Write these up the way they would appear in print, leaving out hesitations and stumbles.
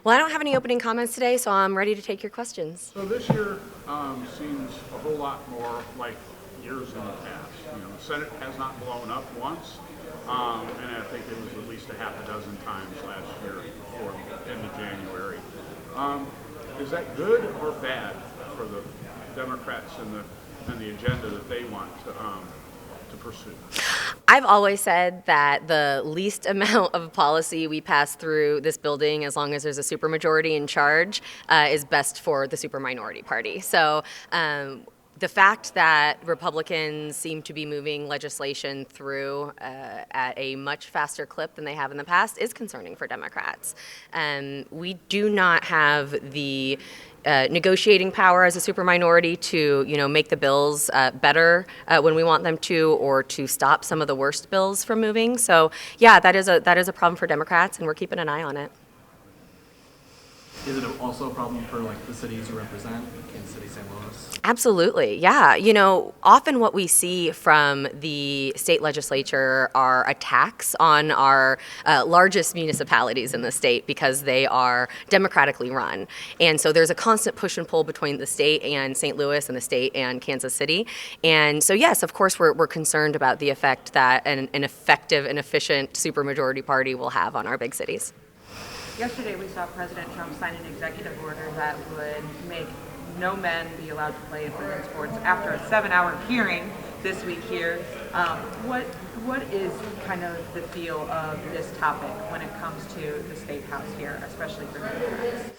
Well, I don't have any opening comments today, so I'm ready to take your questions. So this year seems a whole lot more like years in the past. The Senate has not blown up once, and I think it was at least a half a dozen times last year before the end of January. Is that good or bad for the Democrats and the agenda that they want to pursue? I've always said that the least amount of policy we pass through this building, as long as there's a supermajority in charge, is best for the superminority party. So the fact that Republicans seem to be moving legislation through at a much faster clip than they have in the past is concerning for Democrats. We do not have the negotiating power as a superminority to, make the bills better when we want them to, or to stop some of the worst bills from moving. So, yeah, that is a problem for Democrats, and we're keeping an eye on it. Is it also a problem for the cities you represent, Kansas City, St. Louis? Absolutely, yeah. Often what we see from the state legislature are attacks on our largest municipalities in the state because they are democratically run. And so there's a constant push and pull between the state and St. Louis and the state and Kansas City. And so, yes, of course, we're concerned about the effect that an effective and efficient supermajority party will have on our big cities. Yesterday, we saw President Trump sign an executive order that would make no men be allowed to play in women's sports after a 7-hour hearing this week here. What is kind of the feel of this topic when it comes to the State House here, especially for Democrats?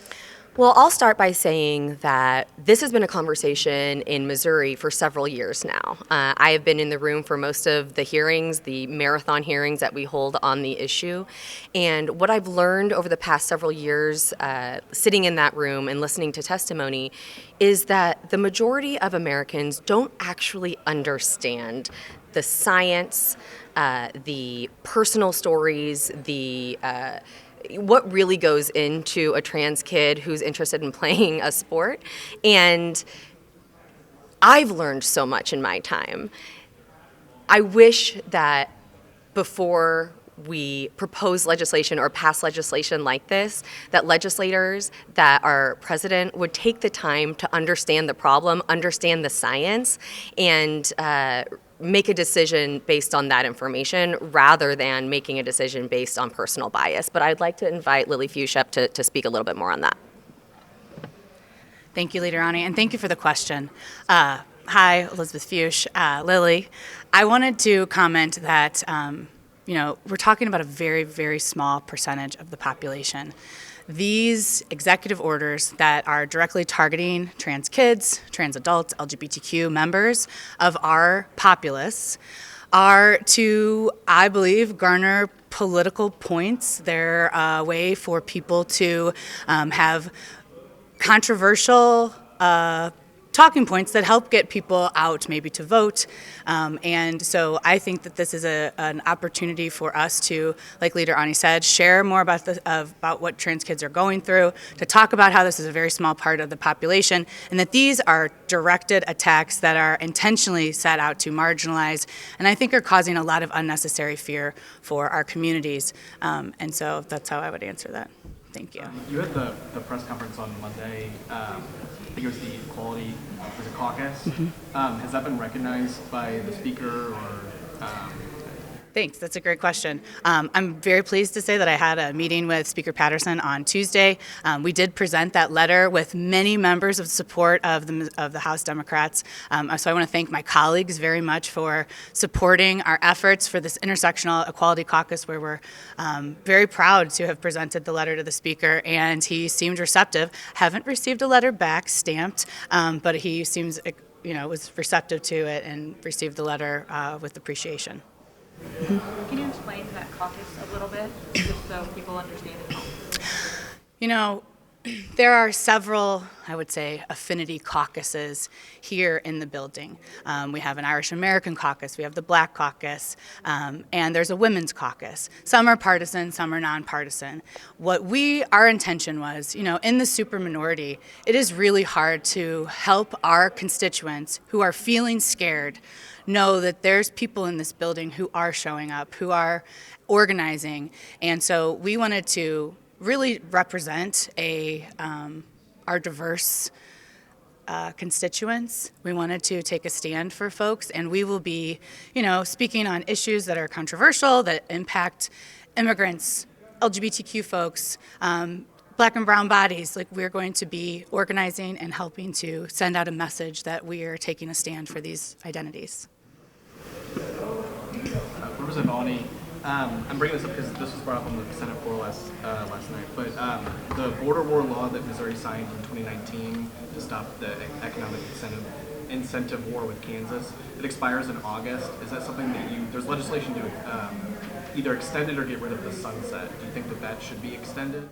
Well, I'll start by saying that this has been a conversation in Missouri for several years now. I have been in the room for most of the hearings, the marathon hearings that we hold on the issue. And what I've learned over the past several years, sitting in that room and listening to testimony, is that the majority of Americans don't actually understand the science, the personal stories, what really goes into a trans kid who's interested in playing a sport. And I've learned so much in my time. I wish that before we propose legislation or pass legislation like this, that legislators, that our president would take the time to understand the problem, understand the science, and make a decision based on that information rather than making a decision based on personal bias. But I'd like to invite Lily Fuchs to speak a little bit more on that. Thank you, Leader Ani, and thank you for the question. Hi, Elizabeth Fuchs, Lily. I wanted to comment that, we're talking about a very, very small percentage of the population. These executive orders that are directly targeting trans kids, trans adults, LGBTQ members of our populace are to, I believe, garner political points. They're a way for people to have controversial talking points that help get people out maybe to vote. And so I think that this is an opportunity for us to, like Leader Ani said, share more about what trans kids are going through, to talk about how this is a very small part of the population, and that these are directed attacks that are intentionally set out to marginalize, and I think are causing a lot of unnecessary fear for our communities. And so that's how I would answer that. Thank you. You had the press conference on Monday. I think it was the Equality Caucus. Mm-hmm. Has that been recognized by the speaker or? Thanks. That's a great question. I'm very pleased to say that I had a meeting with Speaker Patterson on Tuesday. We did present that letter with many members of support of the House Democrats. So I want to thank my colleagues very much for supporting our efforts for this Intersectional Equality Caucus, where we're very proud to have presented the letter to the Speaker, and he seemed receptive. Haven't received a letter back stamped, but he seems, was receptive to it and received the letter with appreciation. Can you explain that caucus a little bit, just so people understand it? There are several, I would say, affinity caucuses here in the building. We have an Irish American caucus, we have the Black caucus, and there's a women's caucus. Some are partisan, some are nonpartisan. Our intention was, in the superminority, it is really hard to help our constituents who are feeling scared know that there's people in this building who are showing up, who are organizing. And so we wanted to really represent our diverse constituents. We wanted to take a stand for folks, and we will be, speaking on issues that are controversial, that impact immigrants, LGBTQ folks, Black and brown bodies. Like, we're going to be organizing and helping to send out a message that we are taking a stand for these identities. Representative Alney, I'm bringing this up because this was brought up on the Senate floor last night, but the border war law that Missouri signed in 2019 to stop the economic incentive war with Kansas, it expires in August. Is that something that there's legislation to either extend it or get rid of the sunset? Do you think that that should be extended?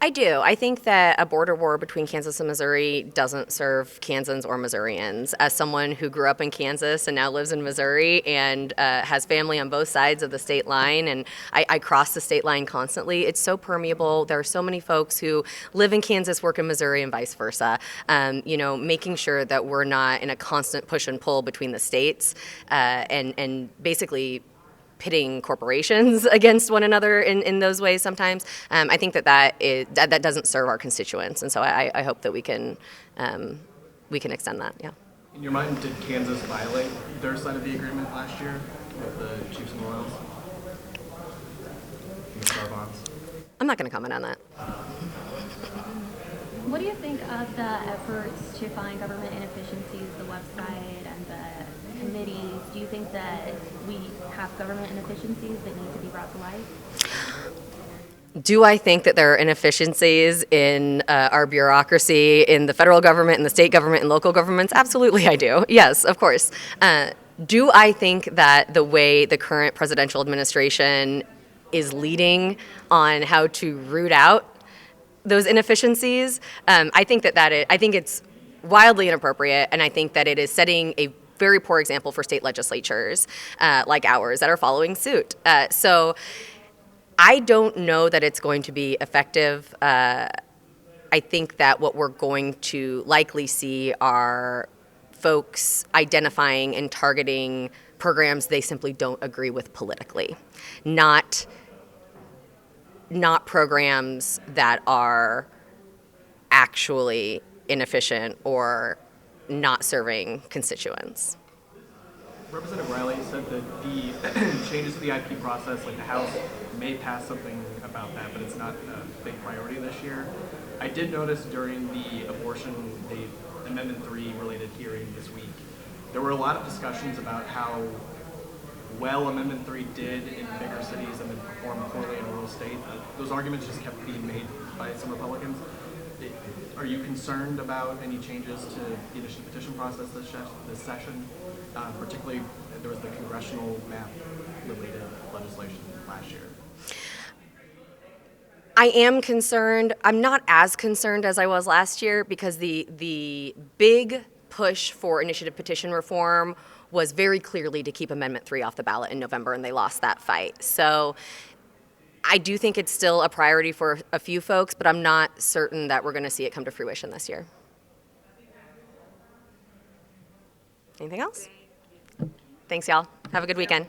I do. I think that a border war between Kansas and Missouri doesn't serve Kansans or Missourians. As someone who grew up in Kansas and now lives in Missouri and has family on both sides of the state line, and I cross the state line constantly, it's so permeable. There are so many folks who live in Kansas, work in Missouri, and vice versa. Making sure that we're not in a constant push and pull between the states and basically pitting corporations against one another in those ways sometimes. I think that doesn't serve our constituents, and so I hope that we can extend that. Yeah. In your mind, did Kansas violate their side of the agreement last year with the Chiefs and Royals? And the Star Bonds? I'm not going to comment on that. What do you think of the efforts to find government inefficiencies, the website and the committees? Do you think that we have government inefficiencies that need to be brought to light? Do I think that there are inefficiencies in our bureaucracy, in the federal government, in the state government, and local governments? Absolutely, I do. Yes, of course. Do I think that the way the current presidential administration is leading on how to root out those inefficiencies? I think I think it's wildly inappropriate, and I think that it is setting a very poor example for state legislatures like ours that are following suit. So I don't know that it's going to be effective. I think that what we're going to likely see are folks identifying and targeting programs they simply don't agree with politically, not programs that are actually inefficient or not serving constituents. Representative Riley said that the changes to the IP process, like the House may pass something about that, but it's not a big priority this year. I did notice during the Amendment 3 related hearing this week, there were a lot of discussions about how well Amendment 3 did in bigger cities and then performed poorly in rural states. Those arguments just kept being made by some Republicans. Are you concerned about any changes to the initiative petition process this session? Particularly, there was the congressional map-related legislation last year. I am concerned. I'm not as concerned as I was last year because the big push for initiative petition reform was very clearly to keep Amendment 3 off the ballot in November, and they lost that fight. So I do think it's still a priority for a few folks, but I'm not certain that we're going to see it come to fruition this year. Anything else? Thanks, y'all. Have a good weekend.